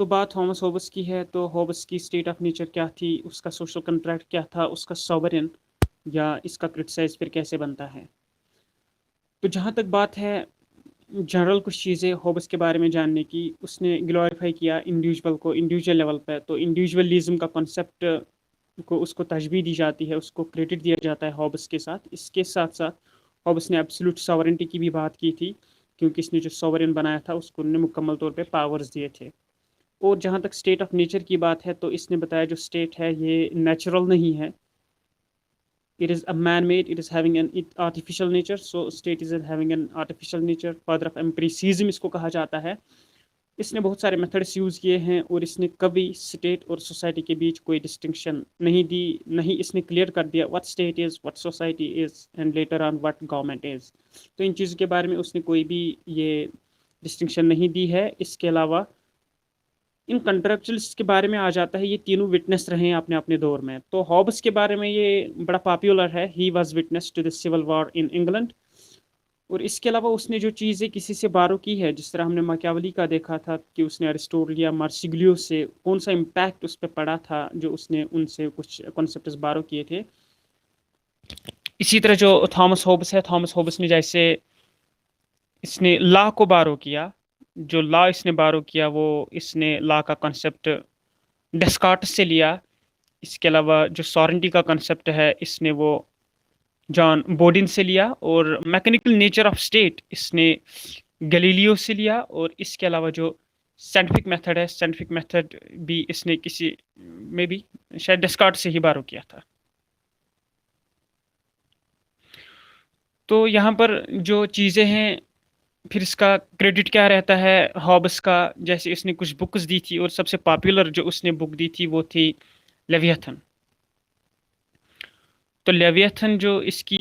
तो बात Thomas Hobbes की है, तो होब्स की स्टेट ऑफ नेचर क्या थी, उसका सोशल कंट्रैक्ट क्या था, उसका सॉवरेन या इसका क्रिटिसाइज फिर कैसे बनता है। तो जहाँ तक बात है जनरल कुछ चीज़ें होब्स के बारे में जानने की, उसने ग्लोरीफाई किया इंडिविजुअल को इंडिविजुअल लेवल पे। तो इंडिविजुअलिज्म का कॉन्सेप्ट को उसको तशबीह दी जाती है, उसको क्रेडिट दिया जाता है हॉब्स के साथ। इसके साथ साथ हॉब्स ने एब्सोल्यूट सॉवरेंटी की भी बात की थी, क्योंकि इसने जो सॉवरेन बनाया था उसको उन्होंने मुकम्मल तौर पे पावर्स दिए थे। और जहाँ तक स्टेट ऑफ नेचर की बात है, तो इसने बताया जो स्टेट है ये नेचुरल नहीं है, it is a man made, it is having an artificial nature, so state is having an artificial nature, father of empiricism इसको कहा जाता है। इसने बहुत सारे मेथड्स यूज़ किए हैं और इसने कभी स्टेट और सोसाइटी के बीच कोई डिस्टिंक्शन नहीं दी, नहीं इसने क्लियर कर दिया what state is, what society is and later on what government is. तो इन चीज़ों के बारे में उसने कोई भी ये डिस्टिंक्शन नहीं दी है। इसके अलावा इन कंट्रेक्चुअलिस्ट के बारे में आ जाता है, ये तीनों विटनेस रहे हैं अपने अपने दौर में। तो हॉब्स के बारे में ये बड़ा पॉपुलर है, he was witness to the civil war in England. और इसके अलावा उसने जो चीज़ें किसी से बारो की है, जिस तरह हमने मैकियावेली का देखा था कि उसने अरिस्टोटल या मार्सिग्लियो से कौन सा इम्पैक्ट उस पर पड़ा था, जो उसने उनसे कुछ कॉन्सेप्ट्स बारो किए थे। इसी तरह जो थॉमस होब्स है, थॉमस होब्स ने जैसे इसने लॉ को बारो किया, जो लॉ इसने बारो किया वो इसने लॉ का कॉन्सेप्ट डेस्कार्ट्स से लिया। इसके अलावा जो सॉरेंटी का कंसेप्ट है इसने वो जॉन बोडिन से लिया, और मैकेनिकल नेचर ऑफ स्टेट इसने गैलीलियो से लिया। और इसके अलावा जो साइंटिफिक मेथड है, साइंटिफिक मेथड भी इसने किसी में भी शायद डेस्कार्ट से ही बारो किया था। तो यहाँ पर जो चीज़ें हैं, फिर इसका क्रेडिट क्या रहता है हॉब्स का। जैसे इसने कुछ बुक्स दी थी, और सबसे पॉपुलर जो उसने बुक दी थी वो थी लेवियाथन। तो लेवियाथन जो इसकी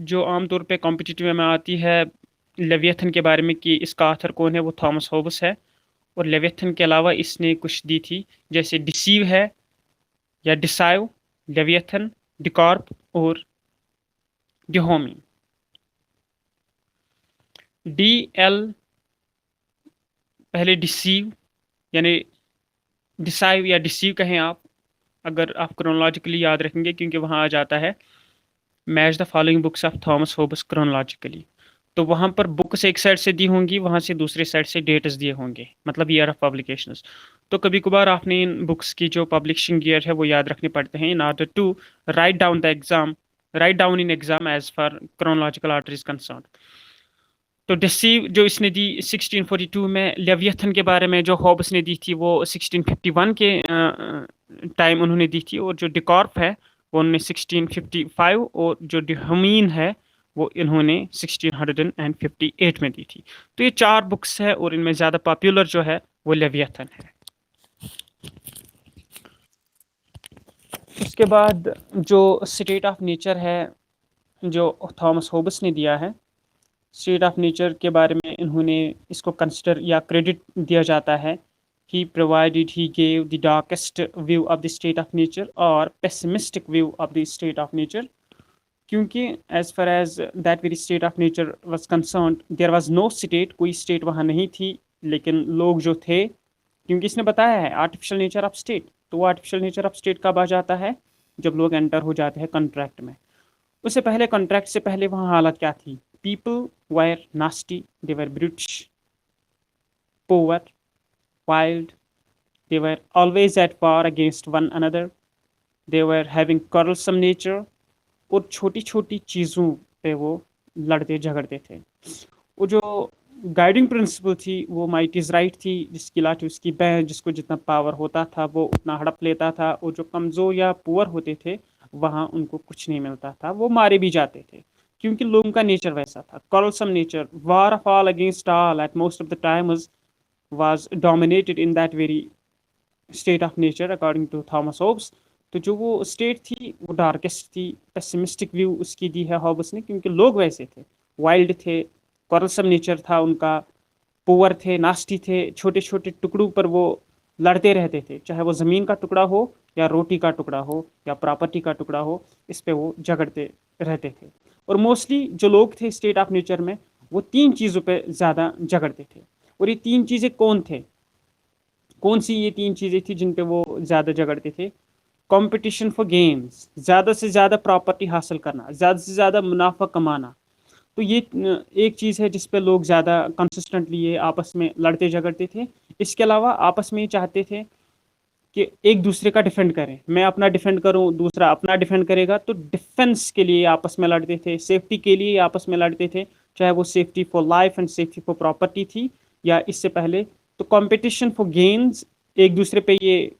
जो आमतौर पे कॉम्पिटिटिव में आती है, लेवियाथन के बारे में कि इसका आथर कौन है, वो थॉमस होब्स है। और लेवियाथन के अलावा इसने कुछ दी थी, जैसे डिसीव है या डिसाइव, लेवियाथन, डिकॉर्प और डिहोमी। डी एल पहले डिसीव यानी डिसाइव या डिसीव कहें आप, अगर आप क्रोनोलॉजिकली याद रखेंगे, क्योंकि वहाँ आ जाता है match the following books of Thomas Hobbes chronologically. तो वहाँ पर बुक्स एक साइड से दी होंगी, वहाँ से दूसरी साइड से डेट्स दिए होंगे, मतलब ईयर ऑफ पब्लिकेशंस। तो कभी कभार आपने इन बुक्स की जो पब्लिशिंग ईयर है वो याद रखने पड़ते हैं, in order to write down the exam, write down in exam as for chronological order is concern. तो डिसीव जो इसने दी 1642 में, लेवियथन के बारे में जो हॉब्स ने दी थी वो 1651 के टाइम उन्होंने दी थी। और जो डिकॉर्प है वो उन्होंने 1655, और जो डिहमीन है वो इन्होंने 1658 में दी थी। तो ये चार बुक्स है, और इनमें ज़्यादा पॉपुलर जो है वो लेवियथन है। उसके बाद जो स्टेट ऑफ नेचर है जो थॉमस होब्स ने दिया है, स्टेट ऑफ नेचर के बारे में इन्होंने इसको कंसिडर या क्रेडिट दिया जाता है, he provided he gave the darkest view of the state of nature और pessimistic view of the state of nature. क्योंकि as far as that very state of nature was concerned, there was no state, कोई state वहाँ नहीं थी, लेकिन लोग जो थे, क्योंकि इसने बताया है आर्टिफिशियल नेचर ऑफ स्टेट, तो वो आर्टिफिशियल नेचर ऑफ स्टेट कब आ जाता है, जब लोग एंटर हो जाते हैं कॉन्ट्रैक्ट में। उससे पहले, कॉन्ट्रैक्ट से पहले वहाँ हालत क्या थी, people were nasty, they were brutish, poor, wild, they were always at war against one another, they were having quarrelsome nature, और छोटी छोटी चीज़ों पे वो लड़ते झगड़ते थे। वो जो गाइडिंग प्रिंसिपल थी वो माइट इज़ राइट थी, जिसकी लाठी उसकी बहन, जिसको जितना पावर होता था वो उतना हड़प लेता था, और जो कमज़ोर या पुअर होते थे वहाँ उनको कुछ नहीं मिलता था, वो मारे भी जाते थे, क्योंकि लोगों का नेचर वैसा था, quarrelsome nature, war of all against all at most of the time was dominated in that very state of nature according to Thomas Hobbes। तो जो वो स्टेट थी वो डार्केस्ट थी, पेसिमिस्टिक व्यू उसकी दी है हॉब्स ने, क्योंकि लोग वैसे थे, वाइल्ड थे, quarrelsome नेचर था उनका, पुअर थे, नास्टी थे, छोटे छोटे टुकड़ों पर वो लड़ते रहते थे, चाहे वो ज़मीन का टुकड़ा हो या रोटी का टुकड़ा हो या प्रॉपर्टी का टुकड़ा हो, इस पे वो झगड़ते रहते थे। और मोस्टली जो लोग थे स्टेट ऑफ नेचर में, वो तीन चीज़ों पे ज़्यादा झगड़ते थे। और ये तीन चीज़ें कौन थे, कौन सी ये 3 चीज़ें थी जिन पे वो ज़्यादा झगड़ते थे? कॉम्पिटिशन फॉर गेन्स, ज़्यादा से ज़्यादा प्रॉपर्टी हासिल करना, ज़्यादा से ज़्यादा मुनाफ़ा कमाना। तो ये एक चीज़ है जिस पे लोग ज़्यादा कंसिस्टेंटली ये आपस में लड़ते झगड़ते थे। इसके अलावा आपस में ये चाहते थे कि एक दूसरे का डिफेंड करें। मैं अपना डिफेंड करूँ, दूसरा अपना डिफेंड करेगा, तो डिफेंस के लिए आपस में लड़ते थे, सेफ्टी के लिए आपस में लड़ते थे, चाहे वो safety for life and safety for property थी या इससे पहले। तो कॉम्पिटिशन फॉर गेन्स, एक दूसरे पे ये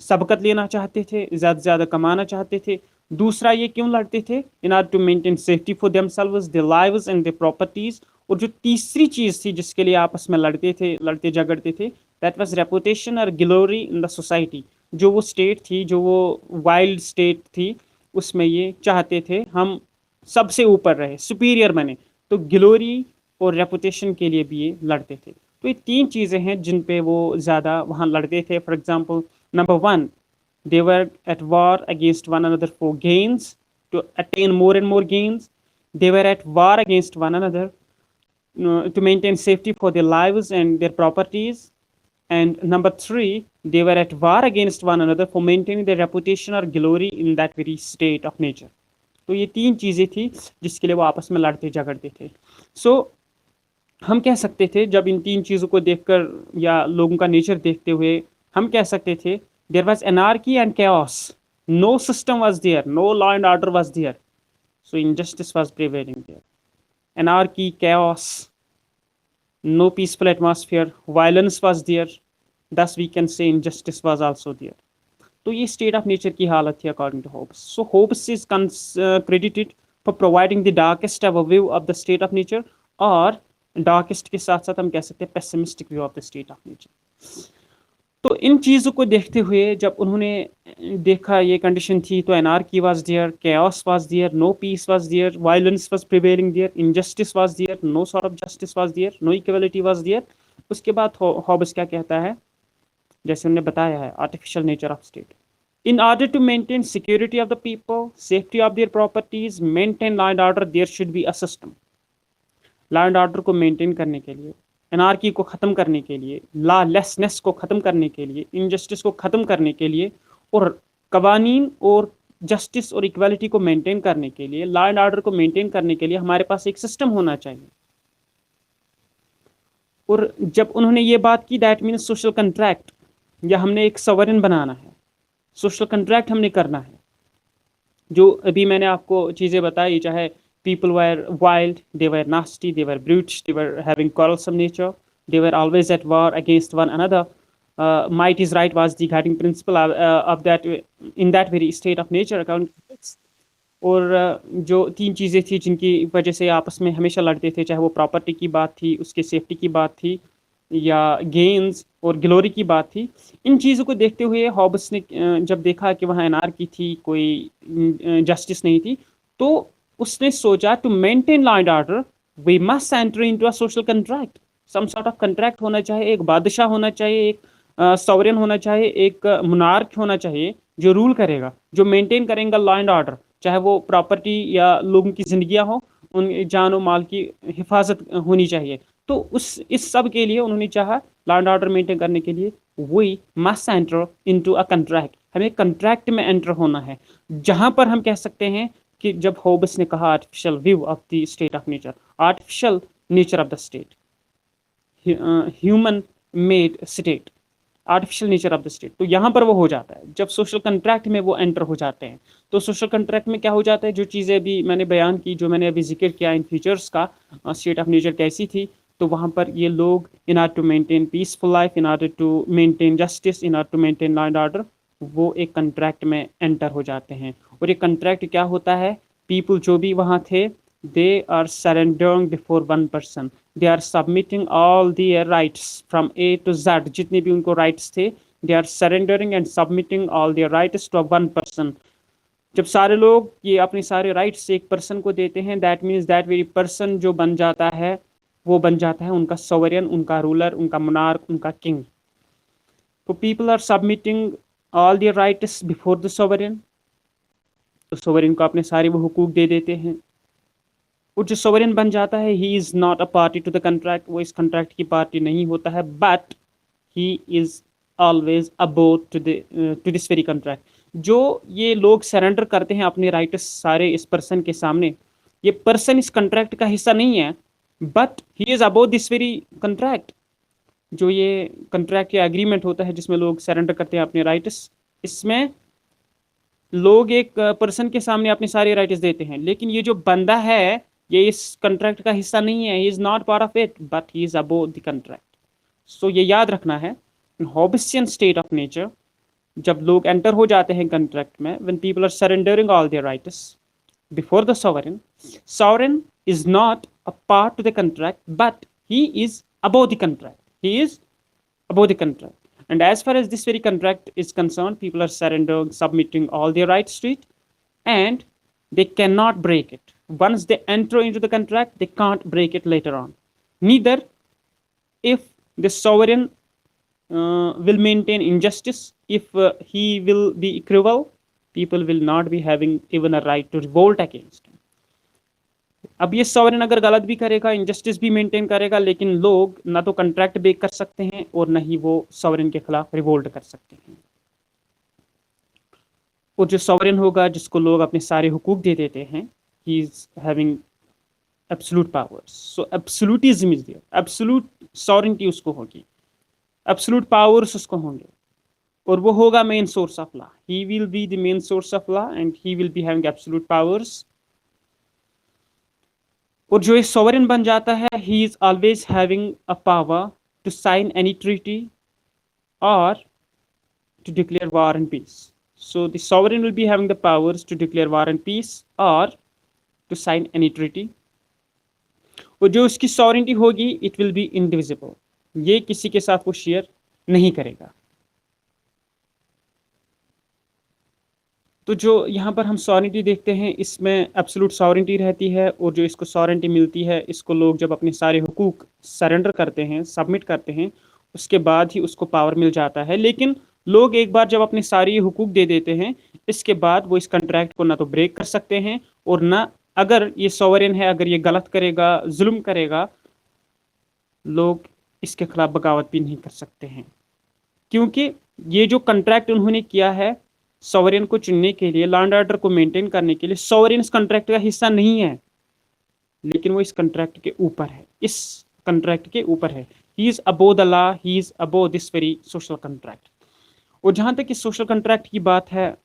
सबकत लेना चाहते थे, ज़्यादा से ज़्यादा कमाना चाहते थे। दूसरा ये क्यों लड़ते थे? In order to maintain safety for themselves, their lives and their properties. और जो तीसरी चीज़ थी जिसके लिए आपस में लड़ते झगड़ते थे, दैट वाज रेपुटेशन और ग्लोरी इन द सोसाइटी। जो वो स्टेट थी, जो वो वाइल्ड स्टेट थी, उसमें ये चाहते थे हम सबसे ऊपर रहे, सुपीरियर बने। तो ग्लोरी और रेपुटेशन के लिए भी ये लड़ते थे। तो ये 3 चीज़ें हैं जिन पे वो ज़्यादा वहाँ लड़ते थे। For example, Number 1, they were at war against one another for gains, to attain more and more gains. They were at war against one another to maintain safety for their lives and their properties. And number 3, they were at war against one another for maintaining their reputation or glory in that very state of nature. तो ये 3 चीज़ें थी जिसके लिए वो आपस में लड़ते झगड़ते थे। So, हम कह सकते थे जब इन 3 चीज़ों को देखकर या लोगों का नेचर देखते हुए हम कह सकते थे, there was anarchy and chaos. No system was there, no law and order was there. So injustice was prevailing there. Anarchy, chaos, no peaceful atmosphere, violence was there. Thus we can say injustice was also there. तो ये state of nature की हालत थी according to Hobbes. So Hobbes is credited for providing the darkest overview of the state of nature, और darkest के साथ साथ हम कह सकते हैं pessimistic view of the state of nature. तो इन चीज़ों को देखते हुए जब उन्होंने देखा ये कंडीशन थी, तो anarchy was there, chaos was there, no peace was there, violence was prevailing there, injustice was there, no sort of justice was there, no equality was there. उसके बाद हॉब्स क्या कहता है, जैसे उन्होंने बताया है, artificial nature of state. In order to maintain security of the people, safety of their properties, maintain law and order, there should be a system. Law and order को मेंटेन करने के लिए, एनार्की को ख़त्म करने के लिए, लॉलेसनेस को ख़त्म करने के लिए, इनजस्टिस को ख़त्म करने के लिए, और कवानीन और जस्टिस और इक्वालिटी को मेंटेन करने के लिए, लॉ एंड ऑर्डर को मेंटेन करने के लिए हमारे पास एक सिस्टम होना चाहिए। और जब उन्होंने ये बात की, दैट मीन्स सोशल कंट्रैक्ट, या हमने एक सॉवरेन बनाना है, सोशल कंट्रैक्ट हमने करना है। जो अभी मैंने आपको चीज़ें बताई, चाहे people were wild, they were nasty, they were brutes, they were having quarrelsome nature, they were always at war against one another. Might is right was the guiding principle of that, in that very state of nature according to Hobbes. और जो 3 चीज़ें थी जिनकी वजह से आपस में हमेशा लड़ते थे, चाहे वो प्रॉपर्टी की बात थी, उसके सेफ्टी की बात थी, या गेन्स और ग्लोरी की बात थी। इन चीज़ों को देखते हुए हॉब्स ने जब देखा कि वहाँ एनार्की थी, कोई जस्टिस नहीं थी, तो उसने सोचा to maintain law and order we must enter into a social contract. Some sort of contract होना चाहिए, एक बादशाह होना चाहिए, एक सॉवरेन होना चाहिए, एक मोनार्क होना चाहिए जो रूल करेगा, जो मेंटेन करेगा लॉ एंड ऑर्डर, चाहे वो प्रॉपर्टी या लोगों की जिंदगियां हो, उन जान और माल की हिफाजत होनी चाहिए। तो इस सब के लिए उन्होंने चाहा लॉ एंड ऑर्डर मेंटेन करने के लिए we must enter into a contract, हमें कंट्रैक्ट में एंटर होना है। जहां पर हम कह सकते हैं कि जब हॉब्स ने कहा artificial view of the state of nature, artificial nature of the state, human made state, artificial nature of the state, तो यहाँ पर वो हो जाता है जब सोशल कंट्रैक्ट में वो एंटर हो जाते हैं। तो सोशल कंट्रैक्ट में क्या हो जाता है, जो चीज़ें अभी मैंने बयान की, जो मैंने अभी जिक्र किया इन फीचर्स का, स्टेट ऑफ नेचर कैसी थी, तो वहाँ पर ये लोग in order to maintain peaceful life, in order to maintain justice, in order to maintain law and order, वो एक कंट्रैक्ट में एंटर हो जाते हैं। और ये कंट्रैक्ट क्या होता है, पीपल जो भी वहाँ थे, they are surrendering before one person, they are submitting all their rights from A to Z, जितने भी उनको राइट्स थे, they are surrendering and submitting all their rights to one person. जब सारे लोग ये अपने सारे राइट्स एक पर्सन को देते हैं, that means that very person जो बन जाता है, वो बन जाता है उनका सोवरेन, उनका रूलर, उनका मोनार्क, उनका किंग। तो people are submitting all their rights before the sovereign, तो सोवरेन को अपने सारे वो हुकूक दे देते हैं। और जो सोवरेन बन जाता है, he is not a party to the contract, वो इस कंट्रैक्ट की पार्टी नहीं होता है, but he is always abode to this very contract. जो ये लोग सरेंडर करते हैं अपने राइट्स सारे इस पर्सन के सामने, ये पर्सन इस कंट्रैक्ट का हिस्सा नहीं है, but he is about this very contract. जो ये कंट्रैक्ट या एग्रीमेंट होता है जिसमें लोग सरेंडर करते हैं अपने राइट्स, इसमें लोग एक पर्सन के सामने अपने सारे राइट्स देते हैं, लेकिन ये जो बंदा है ये इस कंट्रैक्ट का हिस्सा नहीं है, he is not part of it, but he is about the contract. So ये याद रखना है, हॉबिसियन स्टेट ऑफ नेचर, जब लोग एंटर हो जाते हैं कंट्रैक्ट में, when people are surrendering all their rights before the sovereign, sovereign is not a part to the contract, but he is above the contract, he is above the contract. And as far as this very contract is concerned, people are surrendering, submitting all their rights to it, and they cannot break it. Once they enter into the contract, they can't break it later on. Neither if the sovereign will maintain injustice, if he will be cruel, people will not be having even a right to revolt against him. अब ये sovereign अगर गलत भी करेगा, injustice भी maintain करेगा, लेकिन लोग ना तो कंट्रैक्ट ब्रेक कर सकते हैं और ना ही वो सॉवरेन के खिलाफ रिवोल्ट कर सकते हैं। और जो सॉवरेन होगा, जिसको लोग अपने सारे हुकूक दे देते हैं, he is having absolute powers. So absolutism is there, absolute sovereignty उसको होगी, एब्सोल्यूट पावर्स उसको होंगे, और वो होगा main source of law. He will be the main source of law and he will be having absolute powers. और जो एक सॉवरेन बन जाता है, he is always having a power to sign any treaty और to declare war and peace. So the sovereign will be having the powers to declare war and peace और to sign any treaty. और जो उसकी sovereignty होगी, it will be indivisible, ये किसी के साथ वो शेयर नहीं करेगा। तो जो यहाँ पर हम सॉवरेनिटी देखते हैं, इसमें एब्सोल्यूट सॉवरेनिटी रहती है, और जो इसको सॉवरेनिटी मिलती है, इसको लोग जब अपने सारे हुकूक सरेंडर करते हैं, सबमिट करते हैं, उसके बाद ही उसको पावर मिल जाता है। लेकिन लोग एक बार जब अपने सारे हुकूक दे देते हैं, इसके बाद वो इस कंट्रैक्ट को ना तो ब्रेक कर सकते हैं, और ना अगर ये सॉवरेन है, अगर ये गलत करेगा, जुल्म करेगा, लोग इसके खिलाफ बगावत भी नहीं कर सकते हैं, क्योंकि ये जो कंट्रैक्ट उन्होंने किया है सॉवरेन को चुनने के लिए, लॉ एंड ऑर्डर को मेंटेन करने के लिए, सॉवरेन इस कंट्रैक्ट का हिस्सा नहीं है, लेकिन वो इस कंट्रैक्ट के ऊपर है, इस कंट्रैक्ट के ऊपर है। He is above the law, he is above this very social contract. और जहां तक इस सोशल कंट्रैक्ट की बात है,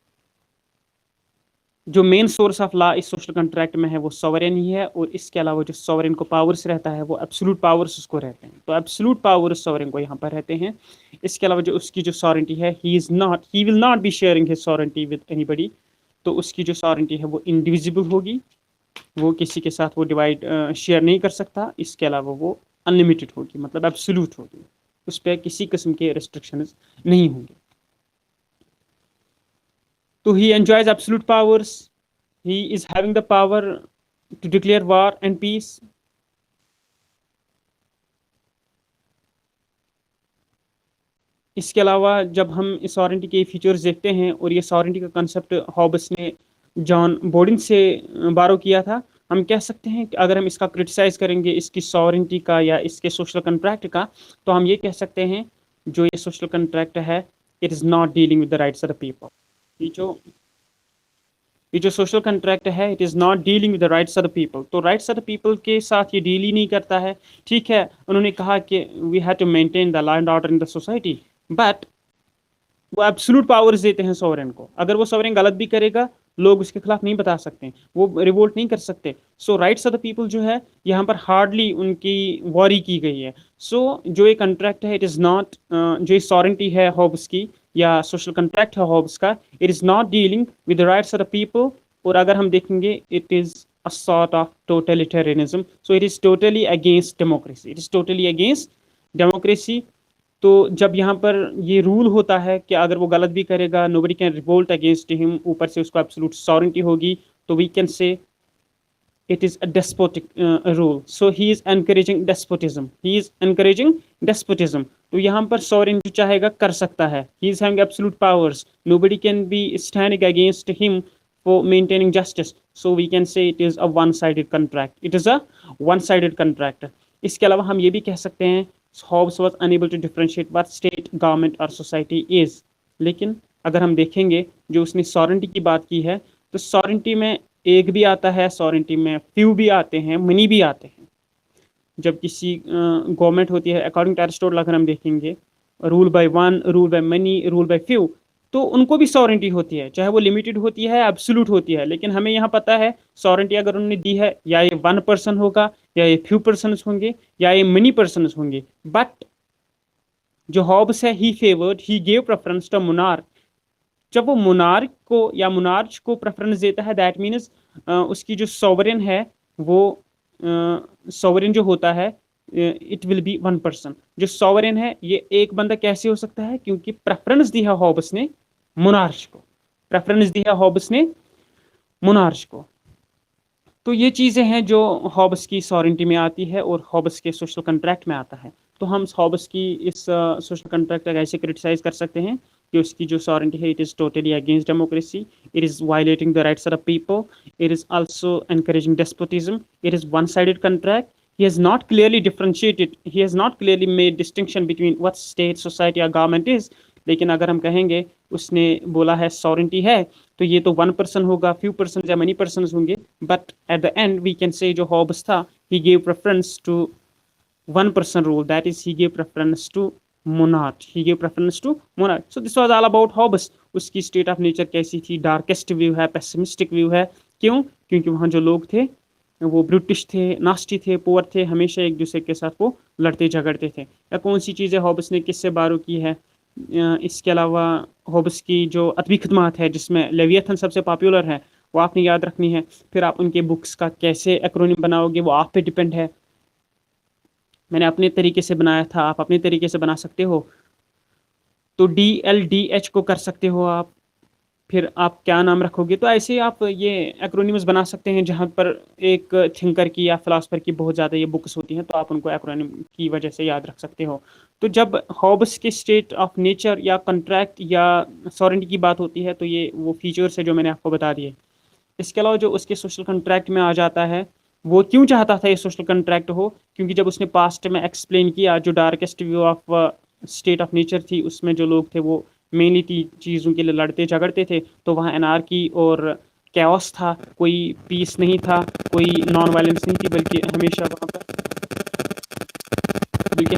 जो मेन सोर्स ऑफ लॉ इस सोशल कंट्रैक्ट में है वो सॉवरेन ही है, और इसके अलावा जो सॉवरेन को पावर्स रहता है वो एब्सोल्यूट पावर्स उसको रहते हैं। तो एब्सोल्यूट पावर्स सॉवरेन को यहाँ पर रहते हैं। इसके अलावा जो उसकी जो सॉवरेनिटी है, he will not be sharing his sovereignty with anybody. तो उसकी जो सॉवरेनिटी है वो इंडिविजिबल होगी, वो किसी के साथ वो डिवाइड शेयर नहीं कर सकता। इसके अलावा वो अनलिमिटेड होगी, मतलब एब्सोल्यूट होगी, उस पर किसी किस्म के रिस्ट्रिक्शंस नहीं होंगे। So he enjoys absolute powers. He is having the power to declare war and peace. इसके अलावा जब हम इस सॉवरेनिटी के फीचर्स देखते हैं, और ये सॉवरेनिटी का कंसेप्ट हॉब्स ने जॉन बोर्डिन से बारो किया था, हम कह सकते हैं कि अगर हम इसका क्रिटिसाइज करेंगे, इसकी सॉवरेनिटी का या इसके सोशल कंट्रैक्ट का, तो हम ये कह सकते हैं जो ये सोशल कंट्रैक्ट है, it is not dealing with the rights of the people. ये जो सोशल कंट्रैक्ट है, it is not dealing with the rights of the people. तो राइट्स ऑफ द पीपल के साथ ये डील ही नहीं करता है। ठीक है, उन्होंने कहा कि we have to maintain the law and order in the society, but वो एब्सोल्यूट पावर्स देते हैं सॉवरेन को। अगर वो सॉवरेन गलत भी करेगा, लोग उसके खिलाफ नहीं बता सकते, वो रिवोल्ट नहीं कर सकते। So rights of the people जो है, यहाँ पर हार्डली उनकी वॉरी की गई है। सो जो ये कंट्रैक्ट है, इट इज़ नॉट, जो सॉवरेनिटी है हॉब्स की या सोशल कंट्रैक्ट है हॉब्स का, it is not dealing with the rights of the people. और अगर हम देखेंगे, it is a sort of totalitarianism. So it is totally against democracy, it is totally against democracy. तो जब यहाँ पर ये रूल होता है कि अगर वो गलत भी करेगा, nobody can revolt against him, ऊपर से उसको एब्सोल्यूट सॉवरेनिटी होगी, तो we can say it is a despotic rule. So he is encouraging despotism, he is encouraging despotism. तो यहाँ पर सॉवरेन जो चाहेगा कर सकता है, he is having absolute powers, nobody can be standing against him for maintaining justice. So we can say it is a one-sided contract, it is a one-sided contract. इसके अलावा हम ये भी कह सकते हैं Hobbes was unable to differentiate what state, government और society is. लेकिन अगर हम देखेंगे जो उसने सॉवरेनिटी की बात की है, तो सॉवरेनिटी में एक भी आता है, सॉवरेनिटी में फ्यू भी आते हैं, मनी भी आते हैं। जब किसी गवर्नमेंट होती है, अकॉर्डिंग टू एरिस्टोटल अगर हम देखेंगे, rule by one, rule by money, rule by few, तो उनको भी सॉवरेनिटी होती है, चाहे वो लिमिटेड होती है, एब्सोल्यूट होती है। लेकिन हमें यहाँ पता है सॉवरेनिटी अगर उन्होंने दी है, या ये वन पर्सन होगा, या ये फ्यू पर्सन होंगे, या ये मनी पर्सन होंगे। बट जो हॉब्स है, he favoured, he gave preference to monarch. जब वो मोनार्क को या मोनार्च को प्रेफरेंस देता है, दैट मीन्स उसकी जो सॉवरेन है वो सॉवरेन जो होता है, it will be one person. जो सॉवरेन है ये एक बंदा कैसे हो सकता है, क्योंकि प्रेफरेंस दिया हॉब्स ने मोनार्च को, प्रेफरेंस दिया हॉब्स ने मोनार्च को। तो ये चीज़ें हैं जो हॉब्स की सॉवरेनिटी में आती है और हॉब्स के सोशल कॉन्ट्रैक्ट में आता है। तो हम हॉब्स की इस सोशल कॉन्ट्रैक्ट को ऐसे क्रिटिसाइज कर सकते हैं कि उसकी जो सॉवरेनिटी है, it is totally against democracy, it is violating the rights of the people, it is also encouraging despotism, it is one sided contract. He has not clearly differentiated, he has not clearly made distinction between what state, society or government is। लेकिन अगर हम कहेंगे उसने बोला है sovereignty है, तो ये तो वन पर्सन होगा, फ्यू पर्सन या मनी पर्सन होंगे। But at the end we can say जो हॉब्स था, he gave preference to one person rule, that is he gave preference to monarch, he gave preference to monarch. So this was all about Hobbes. उसकी state of nature कैसी थी, darkest view है, pessimistic view है। क्यों? क्योंकि वहाँ जो लोग थे वो ब्रिटिश थे, नास्टी थे, पुअर थे, हमेशा एक दूसरे के साथ वो लड़ते झगड़ते थे। या कौन सी चीज़ें हॉब्स ने किससे बारो की है? इसके अलावा हॉब्स की जो अदबी खिदमात है, जिसमें लेवियथन सबसे पॉपुलर है, वो आपने याद रखनी है। फिर आप उनके बुक्स का कैसे एक्रोनिम बनाओगे, वो आप पे डिपेंड है। मैंने अपने तरीके से बनाया था, आप अपने तरीके से बना सकते हो। तो DLDH को कर सकते हो आप, फिर आप क्या नाम रखोगे। तो ऐसे आप ये एक्रोनिम्स बना सकते हैं, जहाँ पर एक थिंकर की या फिलासफर की बहुत ज़्यादा ये बुक्स होती हैं, तो आप उनको एक्रोनिम की वजह से याद रख सकते हो। तो जब हॉब्स के स्टेट ऑफ नेचर या कॉन्ट्रैक्ट या सॉवरेनिटी की बात होती है, तो ये वो फीचर्स है जो मैंने आपको बता दिए। इसके अलावा जो उसके सोशल कॉन्ट्रैक्ट में आ जाता है, वो क्यों चाहता था ये सोशल कॉन्ट्रैक्ट हो? क्योंकि जब उसने पास्ट में एक्सप्लेन किया जो darkest view of state of nature थी, उसमें जो लोग थे वो मेनली चीज़ों के लिए लड़ते झगड़ते थे। तो वहाँ एनार्की और कैओस था, कोई पीस नहीं था, कोई नॉन वायलेंस नहीं थी, बल्कि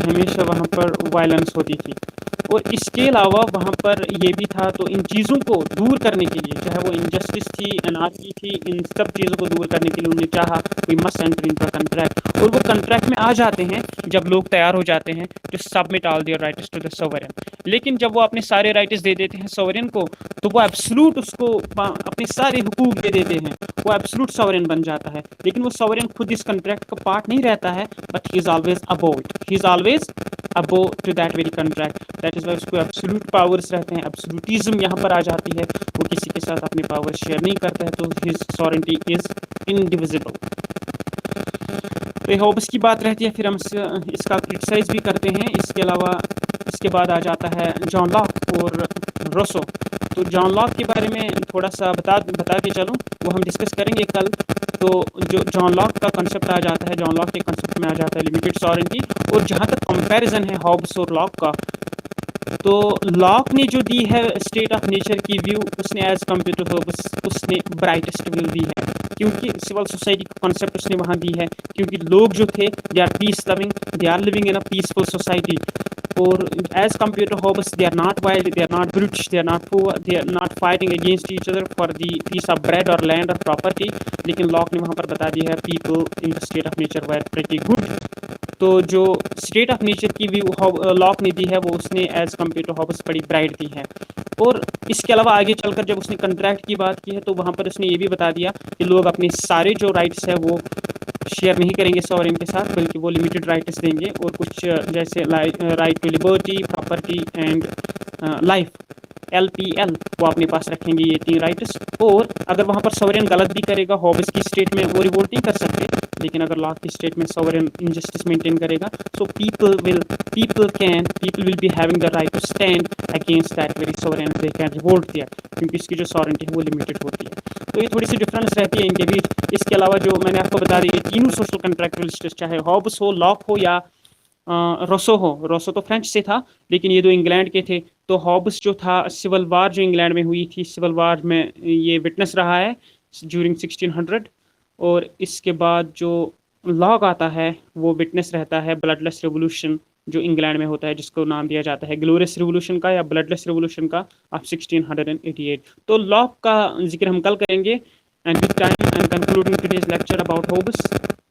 हमेशा वहाँ पर वायलेंस होती थी। और इसके अलावा वहाँ पर ये भी था, तो इन चीज़ों को दूर करने के लिए, चाहे वो इनजस्टिस थी, एनार्की थी, इन सब चीज़ों को दूर करने के लिए उन्होंने चाहा we must enter into a contract. और वो कॉन्ट्रैक्ट में आ जाते हैं जब लोग तैयार हो जाते हैं to submit all their rights to the sovereign. लेकिन जब वो अपने सारे राइट्स दे देते हैं सोवरेन को, तो वो एब्सोल्यूट उसको अपने सारे हुकूक दे देते हैं, वो एब्सोल्यूट सोवरेन बन जाता है। लेकिन वो सोवरेन खुद इस कॉन्ट्रैक्ट का पार्ट नहीं रहता है, but he is always above it, he is always above to that very contract. That is why उसको एब्सोल्यूट पावर्स रहते हैं, एब्सोल्यूटिज्म यहाँ पर आ जाती है। वो किसी के साथ अपनी पावर शेयर नहीं करता है, तो हिज सॉवरेनिटी इज इनडिविजिबल। तो ये हॉब्स की बात रहती है, फिर हम इसका क्रिटिसाइज भी करते हैं। इसके अलावा इसके बाद आ जाता है जॉन लॉक और रोसो। तो जॉन लॉक के बारे में थोड़ा सा बता के चलूँ, वो हम डिस्कस करेंगे कल। तो जो जॉन लॉक का कंसेप्ट आ जाता है, जॉन लॉक के कंसेप्ट में आ जाता है लिमिटेड सॉवरेनिटी। और जहाँ तक कंपैरिजन है हॉब्स और लॉक का, तो लॉक ने जो दी है स्टेट ऑफ नेचर की व्यू, उसने एज कम्पेयर टू हॉब्स उसने ब्राइटेस्ट व्यू दी है। क्योंकि सिविल सोसाइटी का कॉन्सेप्ट उसने वहाँ दी है, क्योंकि लोग जो थे they are peace loving, they are living in a peaceful society. और as compare to Hobbes, they are not wild, they are not brutish, they are not poor, they are not fighting against each other for the piece of bread और land और property. लेकिन Locke ने वहाँ पर बता दिया है people in the state of nature were pretty good. तो जो स्टेट ऑफ नेचर की व्यू लॉक ने दी है, वो उसने एज कम्पेयर टू हॉब्स बड़ी ब्राइट दी है। और इसके अलावा आगे चलकर जब उसने कॉन्ट्रैक्ट की बात की है, तो वहाँ पर उसने ये भी बता दिया कि लोग अपने सारे जो राइट्स है वो शेयर नहीं करेंगे सॉवरेन के साथ, बल्कि वो लिमिटेड राइट्स देंगे। और कुछ जैसे right to liberty, property and life, LPL, वो अपने पास रखेंगे ये 3 राइट्स। और अगर वहाँ पर सॉवरेन गलत भी करेगा, हॉब्स की स्टेट में वो रिवोल्ट नहीं कर सकते, लेकिन अगर लॉक की स्टेट में सॉवरेन इनजस्टिस मेंटेन करेगा, so people will be having the right to stand against that very sovereign, they can revolt there, क्योंकि इसकी जो सॉवरेनिटी है वो लिमिटेड होती है। तो ये थोड़ी सी डिफरेंस रहती है इनके बीच। इसके अलावा जो मैंने आपको बता दी, तीनों सोशल कॉन्ट्रैक्चुअल स्टेट्स, चाहे हॉब्स हो, लॉक हो या रोसो तो फ्रेंच से था, लेकिन ये 2 इंग्लैंड के थे। तो हॉब्स जो था, सिविल वार जो इंग्लैंड में हुई थी, सिविल वार में ये विटनेस रहा है ड्यूरिंग 1600। और इसके बाद जो लॉग आता है, वो विटनेस रहता है ब्लडलेस रिवॉल्यूशन जो इंग्लैंड में होता है, जिसको नाम दिया जाता है ग्लोरियस रिवॉल्यूशन का या ब्लडलेस रिवॉल्यूशन का ऑफ 1688। तो लॉग का ज़िक्र हम कल करेंगे। And with time I am concluding today's lecture about Hobbs.